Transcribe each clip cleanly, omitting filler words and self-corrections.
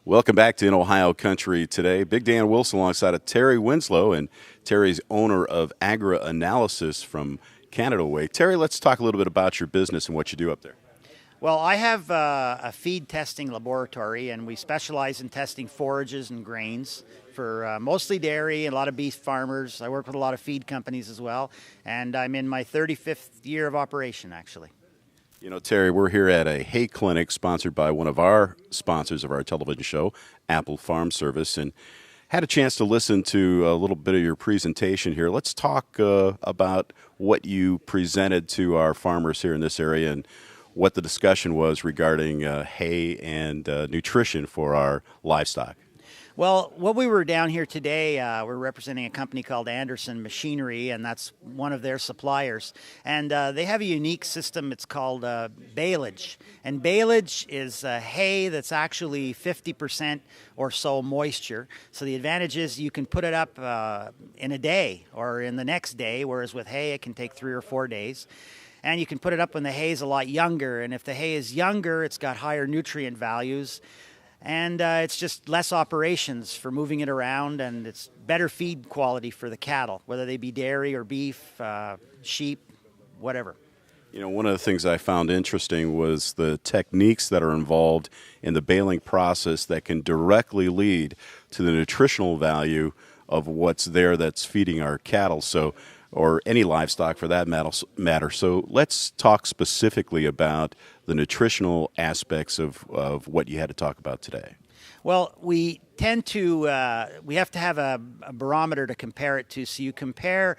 Welcome back to In Ohio Country today. Big Dan Wilson alongside of Terry Winslow, and Terry's owner of AgriAnalysis from Canada Way. Terry, let's talk a little bit about your business and what you do up there. Well, I have a feed testing laboratory, and we specialize in testing forages and grains for mostly dairy and a lot of beef farmers. I work with a lot of feed companies as well, and I'm in my 35th year of operation, actually. You know, Terry, we're here at a hay clinic sponsored by one of our sponsors of our television show, Apple Farm Service, and had a chance to listen to a little bit of your presentation here. Let's talk about what you presented to our farmers here in this area and what the discussion was regarding hay and nutrition for our livestock. Well, what we were down here today, we're representing a company called Anderson Machinery, and that's one of their suppliers. And they have a unique system. It's called baleage. And baleage is hay that's actually 50% or so moisture. So the advantage is you can put it up in a day or in the next day, whereas with hay it can take 3 or 4 days. And you can put it up when the hay is a lot younger. And if the hay is younger, it's got higher nutrient values. And it's just less operations for moving it around, and it's better feed quality for the cattle, whether they be dairy or beef, sheep, whatever. You know, one of the things I found interesting was the techniques that are involved in the baling process that can directly lead to the nutritional value of what's there that's feeding our cattle, or any livestock for that matter. So let's talk specifically about the nutritional aspects of what you had to talk about today. Well, we tend to, we have to have a barometer to compare it to. So you compare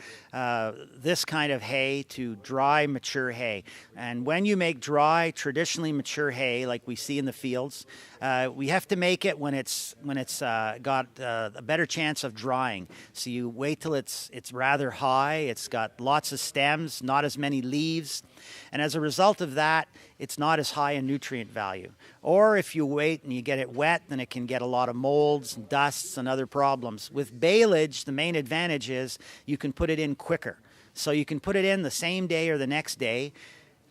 this kind of hay to dry, mature hay. And when you make dry, traditionally mature hay, like we see in the fields, we have to make it when it's got a better chance of drying. So you wait till it's rather high, it's got lots of stems, not as many leaves. And as a result of that, it's not as high in nutrient value. Or if you wait and you get it wet, then it can get a lot of molds, and dusts, and other problems. With baleage, the main advantage is you can put it in quicker. So you can put it in the same day or the next day,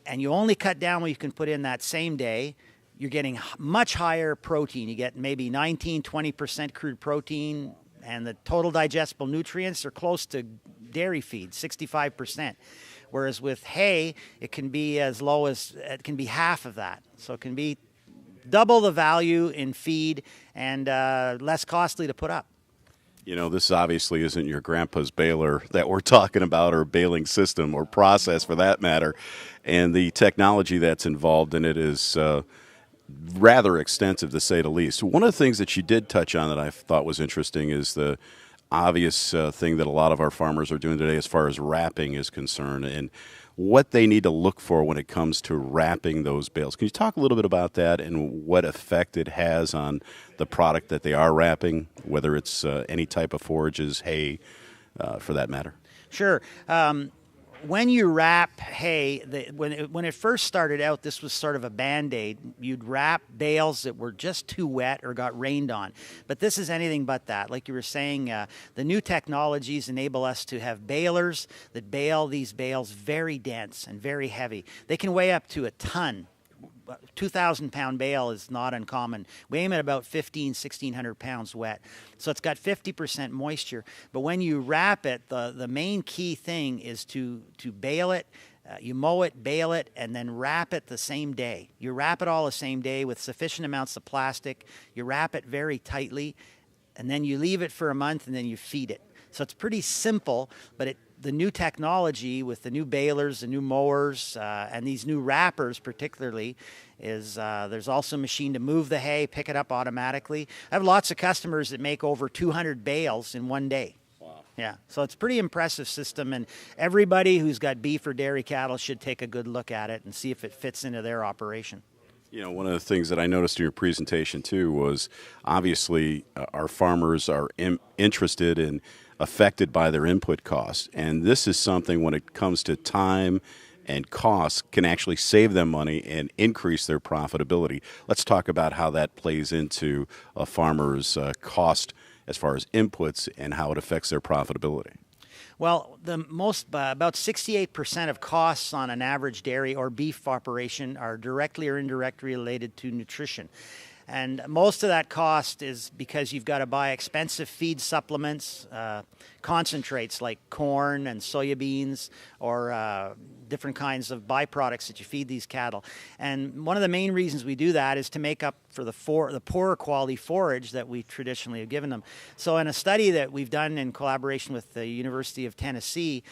and you only cut down what you can put in that same day. You're getting much higher protein. You get maybe 19-20% crude protein, and the total digestible nutrients are close to dairy feed, 65%. Whereas with hay, it can be as low as, it can be half of that. So it can be double the value in feed and less costly to put up. You know, this obviously isn't your grandpa's baler that we're talking about, or baling system or process for that matter. And the technology that's involved in it is rather extensive, to say the least. One of the things that you did touch on that I thought was interesting is the obvious thing that a lot of our farmers are doing today as far as wrapping is concerned, and what they need to look for when it comes to wrapping those bales. Can you talk a little bit about that and what effect it has on the product that they are wrapping, whether it's any type of forages, hay, for that matter? Sure. When you wrap hay, when it first started out, this was sort of a Band-Aid. You'd wrap bales that were just too wet or got rained on. But this is anything but that. Like you were saying, the new technologies enable us to have balers that bale these bales very dense and very heavy. They can weigh up to a ton. 2,000-pound bale is not uncommon. We aim at about 1,600 pounds wet. So it's got 50% moisture. But when you wrap it, the main key thing is to bale it. You mow it, bale it, and then wrap it the same day. You wrap it all the same day with sufficient amounts of plastic. You wrap it very tightly, and then you leave it for a month, and then you feed it. So it's pretty simple, but the new technology with the new balers, the new mowers, and these new wrappers particularly, is there's also a machine to move the hay, pick it up automatically. I have lots of customers that make over 200 bales in one day. Wow. Yeah, so it's a pretty impressive system, and everybody who's got beef or dairy cattle should take a good look at it and see if it fits into their operation. You know, one of the things that I noticed in your presentation too was obviously our farmers are interested in affected by their input costs, and this is something when it comes to time and costs can actually save them money and increase their profitability. Let's talk about how that plays into a farmer's cost as far as inputs and how it affects their profitability. Well, about 68% of costs on an average dairy or beef operation are directly or indirectly related to nutrition. And most of that cost is because you've got to buy expensive feed supplements, concentrates like corn and soybeans, or different kinds of byproducts that you feed these cattle. And one of the main reasons we do that is to make up for the poorer quality forage that we traditionally have given them. So in a study that we've done in collaboration with the University of Tennessee,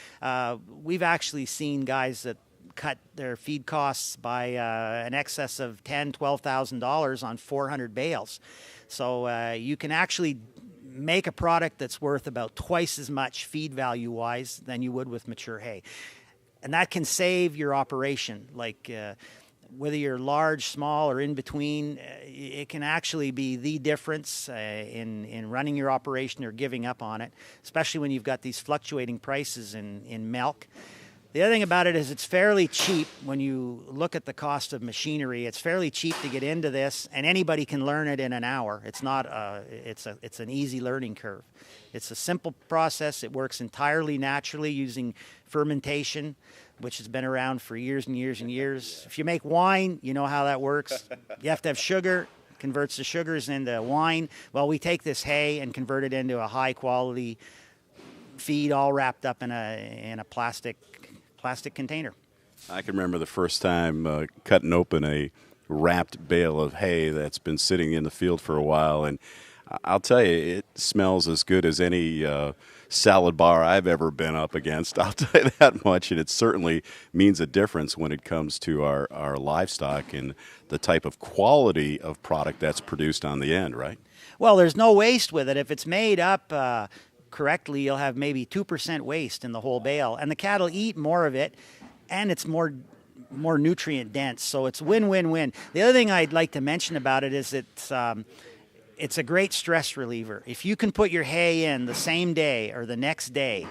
we've actually seen guys that cut their feed costs by an excess of $10,000, $12,000 on 400 bales. So you can actually make a product that's worth about twice as much feed value-wise than you would with mature hay. And that can save your operation. Like whether you're large, small, or in between, it can actually be the difference in running your operation or giving up on it, especially when you've got these fluctuating prices in milk. The other thing about it is it's fairly cheap when you look at the cost of machinery. It's fairly cheap to get into this, and anybody can learn it in an hour. It's not it's an easy learning curve. It's a simple process. It works entirely naturally using fermentation, which has been around for years and years and years. If you make wine, you know how that works. You have to have sugar. Converts the sugars into wine. Well, we take this hay and convert it into a high quality feed, all wrapped up in a plastic container. I can remember the first time cutting open a wrapped bale of hay that's been sitting in the field for a while, and I'll tell you, it smells as good as any salad bar I've ever been up against. I'll tell you that much, and it certainly means a difference when it comes to our livestock and the type of quality of product that's produced on the end, right? Well, there's no waste with it. If it's made up correctly, you'll have maybe 2% waste in the whole bale, and the cattle eat more of it, and it's more nutrient dense, so it's win-win-win. The other thing I'd like to mention about it is it's a great stress reliever. If you can put your hay in the same day or the next day,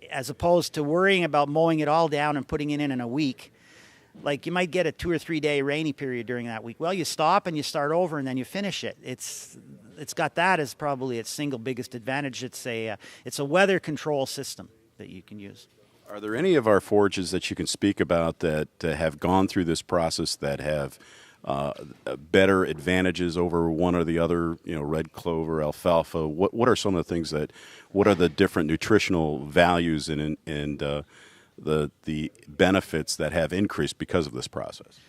as opposed to worrying about mowing it all down and putting it in a week, like you might get a 2 or 3 day rainy period during that week. Well, you stop and you start over and then you finish it. It's got that as probably its single biggest advantage. It's a weather control system that you can use. Are there any of our forages that you can speak about that have gone through this process that have better advantages over one or the other? You know, red clover, alfalfa. What are some of the things what are the different nutritional values and the benefits that have increased because of this process?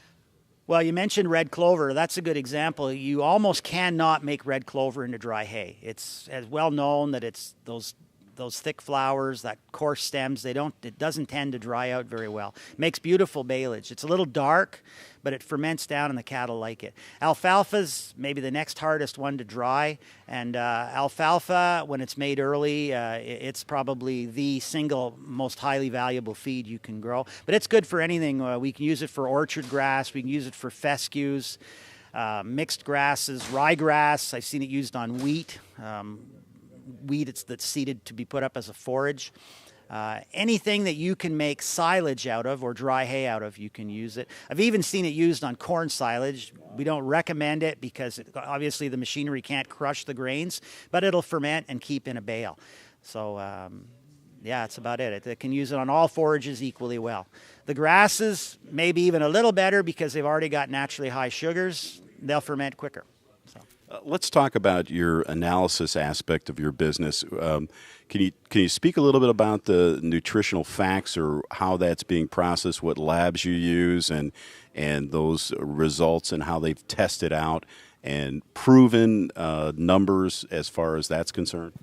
Well, you mentioned red clover. That's a good example. You almost cannot make red clover into dry hay. It's as well known that it's those thick flowers, that coarse stems. It doesn't tend to dry out very well. It makes beautiful baleage. It's a little dark, but it ferments down and the cattle like it. Alfalfa's maybe the next hardest one to dry, and alfalfa, when it's made early, it's probably the single most highly valuable feed you can grow. But it's good for anything. We can use it for orchard grass. We can use it for fescues, mixed grasses, ryegrass. I've seen it used on wheat. Wheat that's seeded to be put up as a forage. Anything that you can make silage out of or dry hay out of, you can use it. I've even seen it used on corn silage. We don't recommend it because obviously the machinery can't crush the grains, but it'll ferment and keep in a bale. So yeah, that's about it. It can use it on all forages equally well. The grasses, maybe even a little better because they've already got naturally high sugars. They'll ferment quicker. Let's talk about your analysis aspect of your business. Can you speak a little bit about the nutritional facts or how that's being processed, what labs you use, and those results and how they've tested out and proven numbers as far as that's concerned?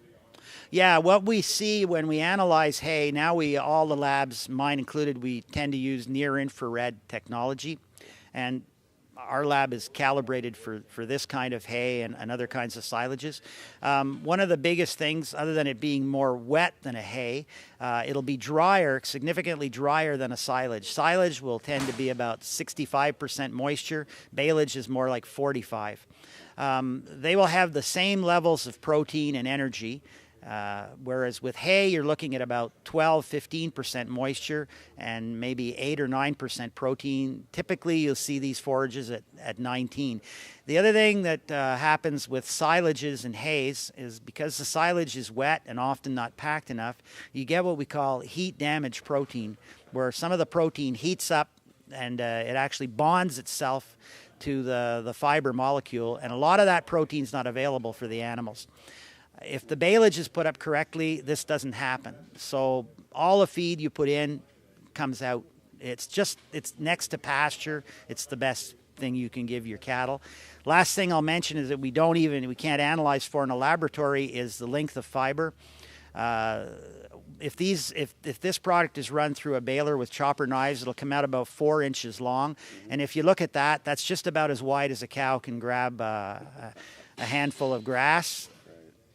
Yeah, what we see when we analyze hay, now all the labs, mine included, we tend to use near-infrared technology, and our lab is calibrated for this kind of hay and other kinds of silages. One of the biggest things, other than it being more wet than a hay, it'll be drier, significantly drier than a silage. Silage will tend to be about 65% moisture. Baleage is more like 45. They will have the same levels of protein and energy. Whereas with hay, you're looking at about 12-15% moisture and maybe 8 or 9% protein. Typically, you'll see these forages at 19. The other thing that happens with silages and hays is because the silage is wet and often not packed enough, you get what we call heat damage protein, where some of the protein heats up and it actually bonds itself to the fiber molecule, and a lot of that protein's not available for the animals. If the baleage is put up correctly, this doesn't happen. So all the feed you put in comes out. It's next to pasture. It's the best thing you can give your cattle. Last thing I'll mention is that we can't analyze for in a laboratory is the length of fiber. If this product is run through a baler with chopper knives, it'll come out about 4 inches long. And if you look at that, that's just about as wide as a cow can grab a handful of grass.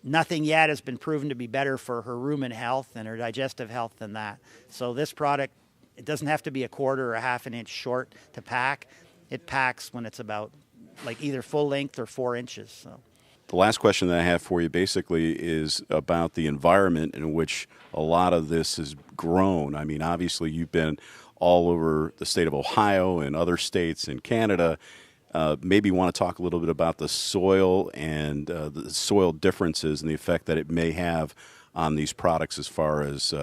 Nothing yet has been proven to be better for her rumen health and her digestive health than that. So this product, it doesn't have to be a quarter or a half an inch short to pack. It packs when it's about like either full length or 4 inches. So. The last question that I have for you basically is about the environment in which a lot of this is grown. I mean, obviously you've been all over the state of Ohio and other states in Canada. Maybe you want to talk a little bit about the soil and the soil differences and the effect that it may have on these products as far as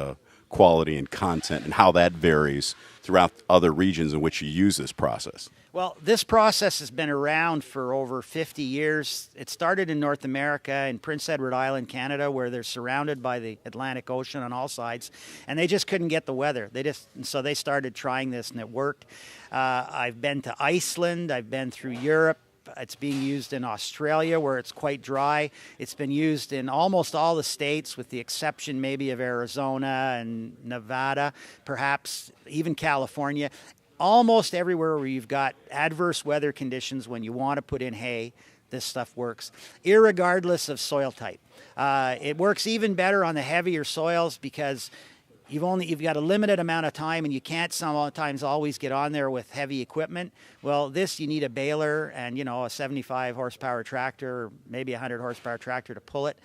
quality and content and how that varies throughout other regions in which you use this process. Well, this process has been around for over 50 years. It started in North America, in Prince Edward Island, Canada, where they're surrounded by the Atlantic Ocean on all sides, and they just couldn't get the weather. So they started trying this, and it worked. I've been to Iceland. I've been through Europe. It's being used in Australia, where it's quite dry. It's been used in almost all the states, with the exception maybe of Arizona and Nevada, perhaps even California. Almost everywhere where you've got adverse weather conditions when you want to put in hay, this stuff works, irregardless of soil type. It works even better on the heavier soils because you've got a limited amount of time and you can't sometimes always get on there with heavy equipment. Well, this you need a baler and a 75 horsepower tractor, or maybe a 100 horsepower tractor to pull it.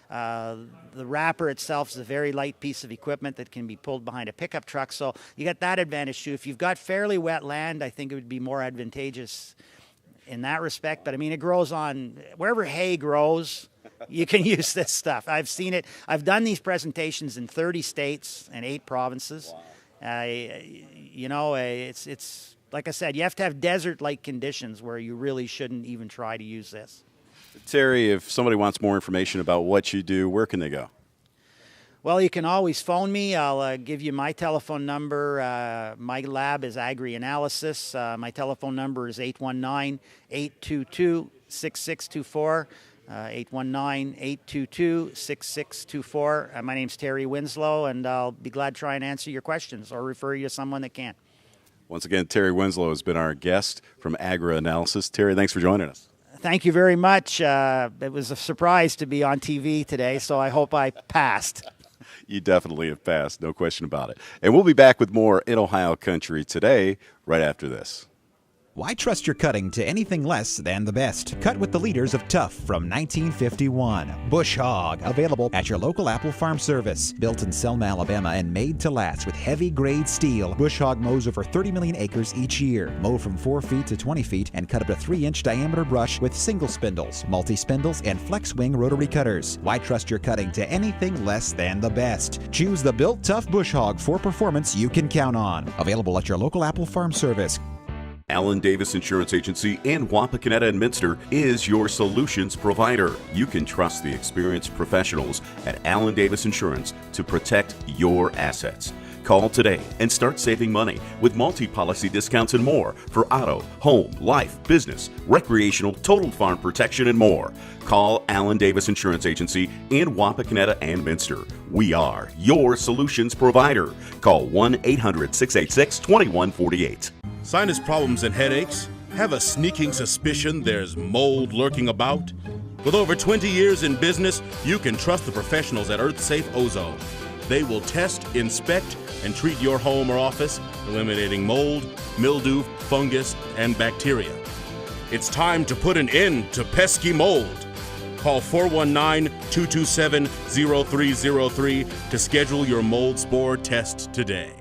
The wrapper itself is a very light piece of equipment that can be pulled behind a pickup truck, so you got that advantage too. If you've got fairly wet land, I think it would be more advantageous in that respect. But I mean, it grows on wherever hay grows. You can use this stuff. I've seen it. I've done these presentations in 30 states and 8 provinces. Wow. It's like I said, you have to have desert-like conditions where you really shouldn't even try to use this. Terry, if somebody wants more information about what you do, where can they go? Well, you can always phone me. I'll give you my telephone number. My lab is AgriAnalysis. My telephone number is 819-822-6624. 819-822-6624. My name's Terry Winslow, and I'll be glad to try and answer your questions or refer you to someone that can. Once again, Terry Winslow has been our guest from AgriAnalysis. Terry, thanks for joining us. Thank you very much. It was a surprise to be on TV today, so I hope I passed. You definitely have passed, no question about it. And we'll be back with more In Ohio Country today, right after this. Why trust your cutting to anything less than the best? Cut with the leaders of Tough from 1951. Bush Hog, available at your local Apple Farm Service. Built in Selma, Alabama and made to last with heavy-grade steel, Bush Hog mows over 30 million acres each year. Mow from 4 feet to 20 feet and cut up a 3-inch diameter brush with single spindles, multi-spindles, and flex-wing rotary cutters. Why trust your cutting to anything less than the best? Choose the Built Tough Bush Hog for performance you can count on. Available at your local Apple Farm Service. Allen Davis Insurance Agency in Wapakoneta and Minster is your solutions provider. You can trust the experienced professionals at Allen Davis Insurance to protect your assets. Call today and start saving money with multi-policy discounts and more for auto, home, life, business, recreational, total farm protection, and more. Call Allen Davis Insurance Agency in Wapakoneta and Minster. We are your solutions provider. Call 1-800-686-2148. Sinus problems and headaches? Have a sneaking suspicion there's mold lurking about? With over 20 years in business, you can trust the professionals at EarthSafe Ozone. They will test, inspect, and treat your home or office, eliminating mold, mildew, fungus, and bacteria. It's time to put an end to pesky mold. Call 419-227-0303 to schedule your mold spore test today.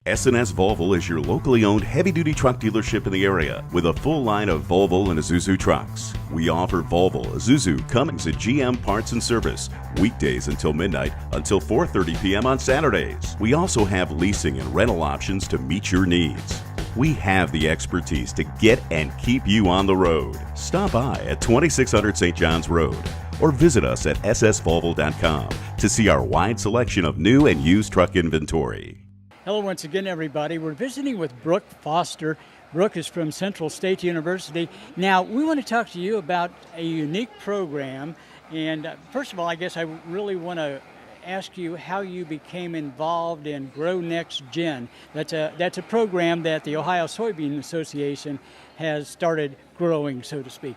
S&S Volvo is your locally owned heavy-duty truck dealership in the area with a full line of Volvo and Isuzu trucks. We offer Volvo, Isuzu, Cummins, and GM parts and service weekdays until midnight until 4:30 p.m. on Saturdays. We also have leasing and rental options to meet your needs. We have the expertise to get and keep you on the road. Stop by at 2600 St. John's Road or visit us at ssvolvo.com to see our wide selection of new and used truck inventory. Hello once again, everybody. We're visiting with Brooke Foster. Brooke is from Central State University. Now, we want to talk to you about a unique program. And first of all, I guess I really want to ask you how you became involved in Grow Next Gen. That's a program that the Ohio Soybean Association has started growing, so to speak.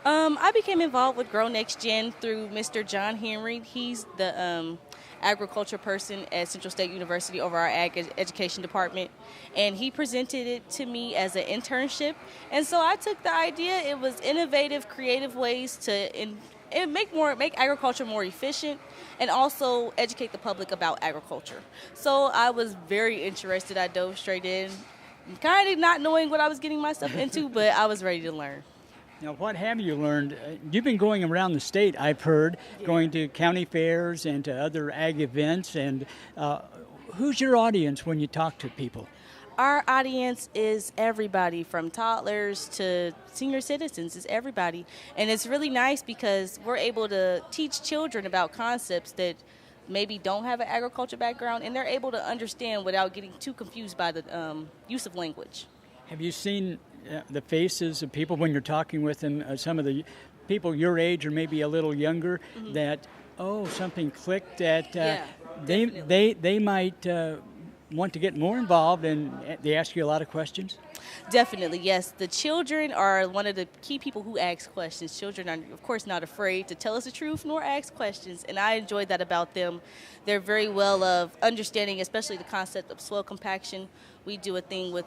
I became involved with Grow Next Gen through Mr. John Henry. He's the agriculture person at Central State University over our ag education department, and he presented it to me as an internship. And so I took the idea. It was innovative, creative ways to make agriculture more efficient and also educate the public about agriculture. So I was very interested. I dove straight in, kind of not knowing what I was getting myself into, but I was ready to learn. Now, what have you learned? You've been going around the state, I've heard, going to county fairs and to other ag events. And who's your audience when you talk to people? Our audience is everybody from toddlers to senior citizens, is everybody. And it's really nice because we're able to teach children about concepts that maybe don't have an agriculture background, and they're able to understand without getting too confused by the use of language. Have you seen the faces of people when you're talking with them, some of the people your age or maybe a little younger, that, something clicked, that they might want to get more involved, and they ask you a lot of questions? Definitely, yes. The children are one of the key people who ask questions. Children are, of course, not afraid to tell us the truth nor ask questions, and I enjoyed that about them. They're very well of understanding, especially the concept of soil compaction. We do a thing with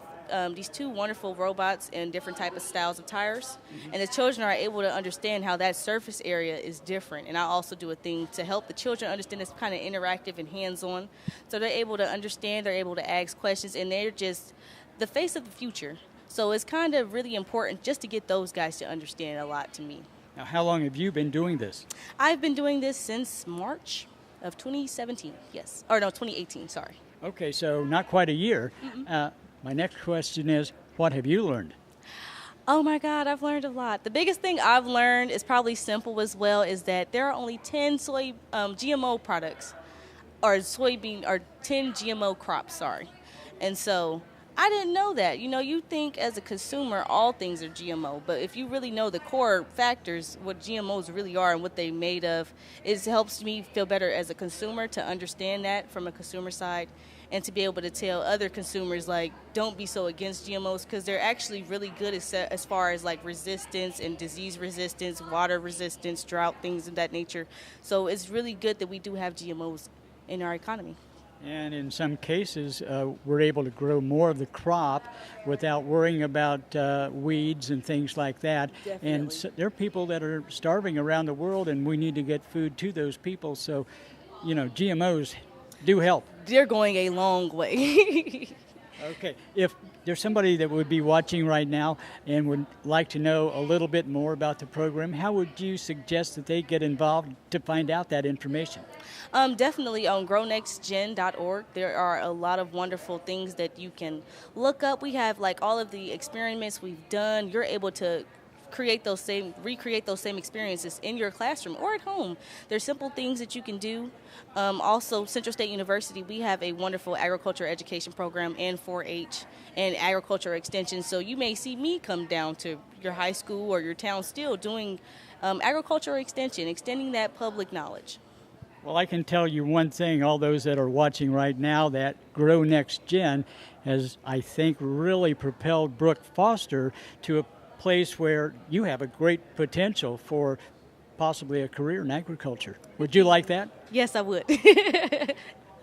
these two wonderful robots and different type of styles of tires, and the children are able to understand how that surface area is different. And I also do a thing to help the children understand it's kind of interactive and hands-on, so they're able to understand, they're able to ask questions, and they're just the face of the future. So it's kind of really important just to get those guys to understand a lot to me. Now, how long have you been doing this? I've been doing this since March of 2017, yes. Or no, 2018, sorry. Okay, so not quite a year. My next question is, what have you learned? Oh my God, I've learned a lot. The biggest thing I've learned is probably simple as well, is that there are only 10 GMO products, or 10 GMO crops, sorry. And so I didn't know that. You know, you think as a consumer all things are GMO, but if you really know the core factors, what GMOs really are and what they're made of, it helps me feel better as a consumer to understand that from a consumer side, and to be able to tell other consumers, like, don't be so against GMOs, because they're actually really good as far as like resistance and disease resistance, water resistance, drought, things of that nature. So it's really good that we do have GMOs in our economy. And in some cases, we're able to grow more of the crop without worrying about weeds and things like that. Definitely. And so there are people that are starving around the world, and we need to get food to those people. So, you know, GMOs do help. They're going a long way. Okay. If there's somebody that would be watching right now and would like to know a little bit more about the program, how would you suggest that they get involved to find out that information? Definitely on grownextgen.org. There are a lot of wonderful things that you can look up. We have like all of the experiments we've done. You're able to recreate those same experiences in your classroom or at home. There's simple things that you can do. Also, Central State University, we have a wonderful agriculture education program and 4-H and agriculture extension. So you may see me come down to your high school or your town still doing agriculture extension, extending that public knowledge. Well, I can tell you one thing, all those that are watching right now, that Grow Next Gen has, I think, really propelled Brooke Foster to a place where you have a great potential for possibly a career in agriculture. Would you like that? Yes, I would.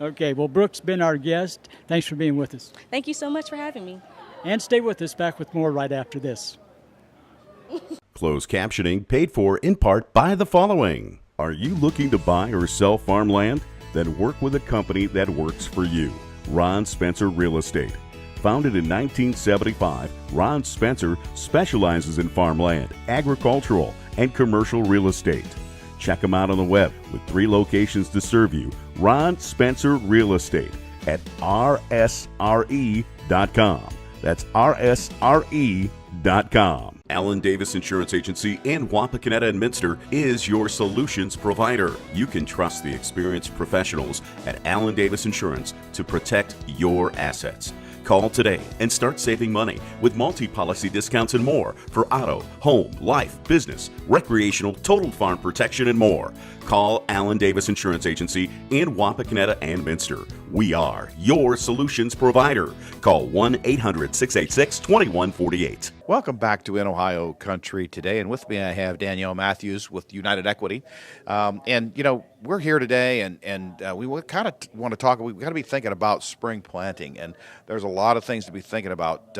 Okay, well, Brooke's been our guest. Thanks for being with us. Thank you so much for having me. And stay with us, back with more right after this. Closed captioning paid for in part by the following. Are you looking to buy or sell farmland? Then work with a company that works for you. Ron Spencer Real Estate. Founded in 1975, Ron Spencer specializes in farmland, agricultural, and commercial real estate. Check him out on the web with 3 locations to serve you. Ron Spencer Real Estate at rsre.com. That's rsre.com. Allen Davis Insurance Agency in Wapakoneta and Minster is your solutions provider. You can trust the experienced professionals at Allen Davis Insurance to protect your assets. Call today and start saving money with multi-policy discounts and more for auto, home, life, business, recreational, total farm protection, and more. Call Allen Davis Insurance Agency in Wapakoneta and Minster. We are your solutions provider. Call 1-800-686-2148. Welcome back to In Ohio Country today, and with me I have Danielle Matthews with United Equity. We're here today, and we kind of want to talk. We've got to be thinking about spring planting, and there's a lot of things to be thinking about.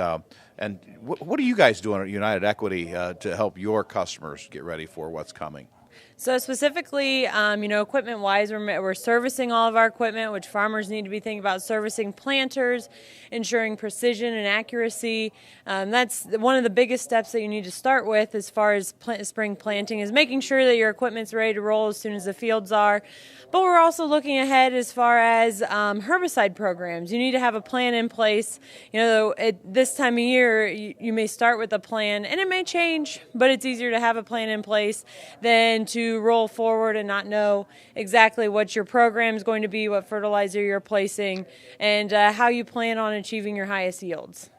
And what are you guys doing at United Equity to help your customers get ready for what's coming? So specifically, equipment-wise, we're servicing all of our equipment, which farmers need to be thinking about servicing planters, ensuring precision and accuracy. That's one of the biggest steps that you need to start with as far as spring planting is making sure that your equipment's ready to roll as soon as the fields are. But we're also looking ahead as far as herbicide programs. You need to have a plan in place. At this time of year, you may start with a plan, and it may change, but it's easier to have a plan in place than to roll forward and not know exactly what your program is going to be, what fertilizer you're placing, and how you plan on achieving your highest yields.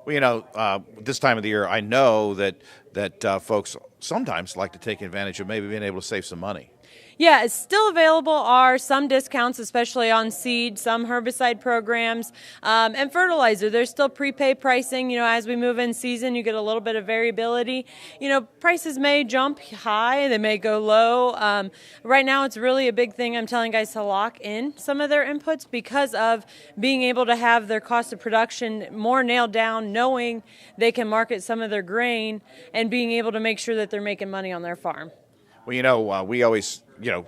Well, this time of the year, I know that folks sometimes like to take advantage of maybe being able to save some money. Yeah, it's still available are some discounts, especially on seed, some herbicide programs, and fertilizer. There's still prepaid pricing. As we move in season, you get a little bit of variability. Prices may jump high, they may go low. Right now, it's really a big thing. I'm telling guys to lock in some of their inputs because of being able to have their cost of production more nailed down, knowing they can market some of their grain and being able to make sure that they're making money on their farm. Well, we always,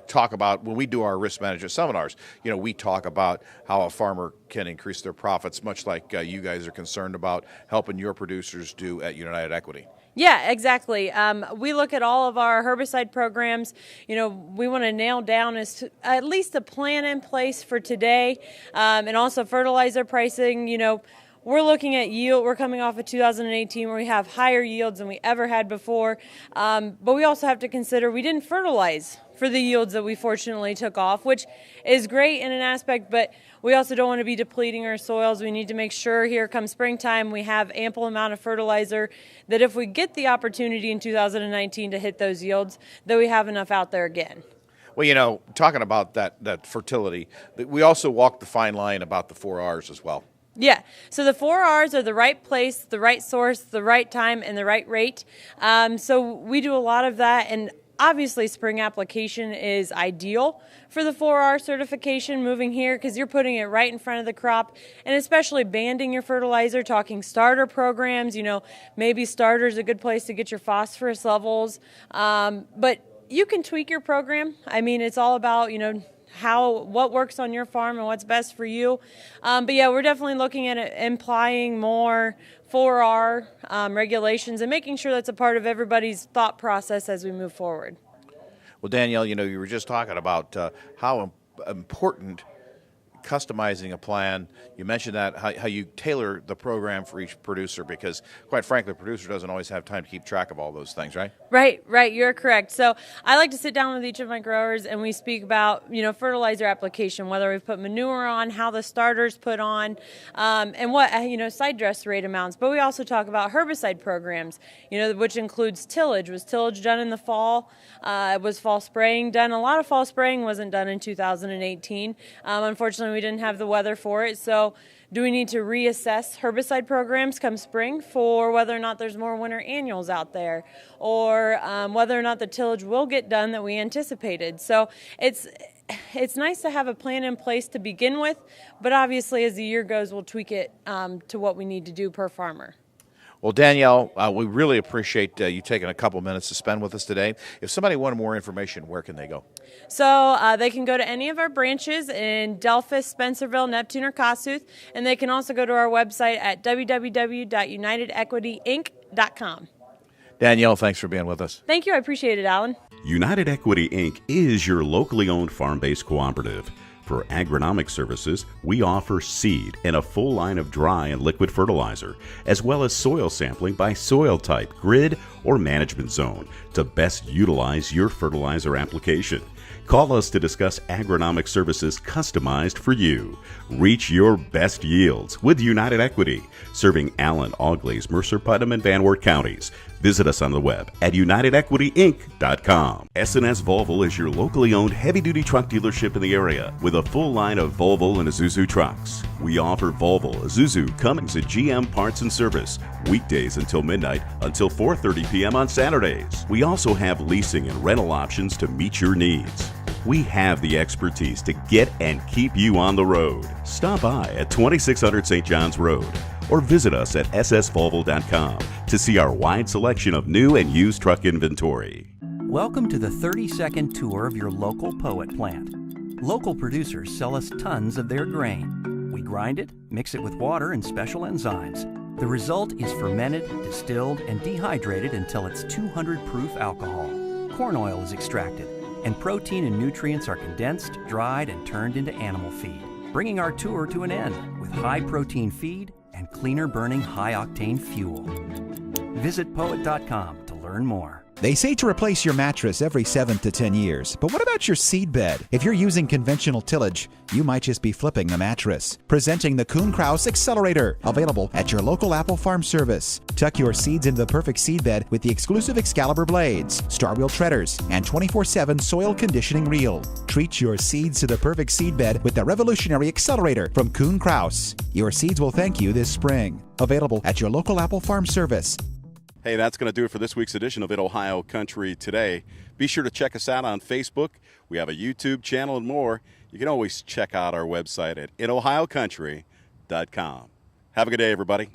talk about when we do our risk management seminars, we talk about how a farmer can increase their profits, much like you guys are concerned about helping your producers do at United Equity. Yeah, exactly. We look at all of our herbicide programs. We want to nail down at least a plan in place for today, and also fertilizer pricing. We're looking at yield. We're coming off of 2018 where we have higher yields than we ever had before. But we also have to consider we didn't fertilize for the yields that we fortunately took off, which is great in an aspect, but we also don't want to be depleting our soils. We need to make sure here come springtime we have ample amount of fertilizer, that if we get the opportunity in 2019 to hit those yields, that we have enough out there again. Well, talking about that fertility, we also walk the fine line about the 4 R's as well. Yeah, so the 4 R's are the right place, the right source, the right time, and the right rate. So we do a lot of that, and obviously spring application is ideal for the 4R certification moving here because you're putting it right in front of the crop, and especially banding your fertilizer, talking starter programs. Maybe starter is a good place to get your phosphorus levels, but you can tweak your program. It's all about, what works on your farm and what's best for you. But yeah, we're definitely looking at implying more 4R regulations and making sure that's a part of everybody's thought process as we move forward. Well, Danielle, you were just talking about how important customizing a plan. You mentioned that, how you tailor the program for each producer because, quite frankly, the producer doesn't always have time to keep track of all those things, right? Right. You're correct. So I like to sit down with each of my growers and we speak about, fertilizer application, whether we've put manure on, how the starters put on, and what, side dress rate amounts. But we also talk about herbicide programs, which includes tillage. Was tillage done in the fall? Was fall spraying done? A lot of fall spraying wasn't done in 2018. Unfortunately, we didn't have the weather for it. So do we need to reassess herbicide programs come spring for whether or not there's more winter annuals out there, or whether or not the tillage will get done that we anticipated? So it's nice to have a plan in place to begin with, but obviously as the year goes, we'll tweak it to what we need to do per farmer. Well, Danielle, we really appreciate you taking a couple minutes to spend with us today. If somebody wanted more information, where can they go? So they can go to any of our branches in Delphus, Spencerville, Neptune, or Kossuth, and they can also go to our website at www.unitedequityinc.com. Danielle, thanks for being with us. Thank you. I appreciate it, Alan. United Equity Inc. is your locally owned farm-based cooperative, For agronomic services, we offer seed and a full line of dry and liquid fertilizer, as well as soil sampling by soil type, grid, or management zone to best utilize your fertilizer application. Call us to discuss agronomic services customized for you. Reach your best yields with United Equity, serving Allen, Auglaize, Mercer, Putnam, and Van Wert counties. Visit us on the web at unitedequityinc.com. S&S Volvo is your locally owned heavy-duty truck dealership in the area with a full line of Volvo and Isuzu trucks. We offer Volvo, Isuzu, Cummins, and GM parts and service weekdays until midnight until 4:30 p.m. on Saturdays. We also have leasing and rental options to meet your needs. We have the expertise to get and keep you on the road. Stop by at 2600 St. John's Road or visit us at ssvolvo.com to see our wide selection of new and used truck inventory. Welcome to the 30-second tour of your local Poet plant. Local producers sell us tons of their grain. We grind it, mix it with water and special enzymes. The result is fermented, distilled, and dehydrated until it's 200 proof alcohol. Corn oil is extracted, and protein and nutrients are condensed, dried, and turned into animal feed, bringing our tour to an end with high-protein feed and cleaner-burning high-octane fuel. Visit poet.com to learn more. They say to replace your mattress every 7 to 10 years, but what about your seed bed? If you're using conventional tillage, you might just be flipping the mattress. Presenting the Kuhn-Krause Accelerator, available at your local Apple Farm Service. Tuck your seeds into the perfect seed bed with the exclusive Excalibur blades, Star Wheel treaders, and 24/7 soil conditioning reel. Treat your seeds to the perfect seed bed with the revolutionary Accelerator from Kuhn-Krause. Your seeds will thank you this spring. Available at your local Apple Farm Service. Hey, that's going to do it for this week's edition of In Ohio Country Today. Be sure to check us out on Facebook. We have a YouTube channel and more. You can always check out our website at inohiocountry.com. Have a good day, everybody.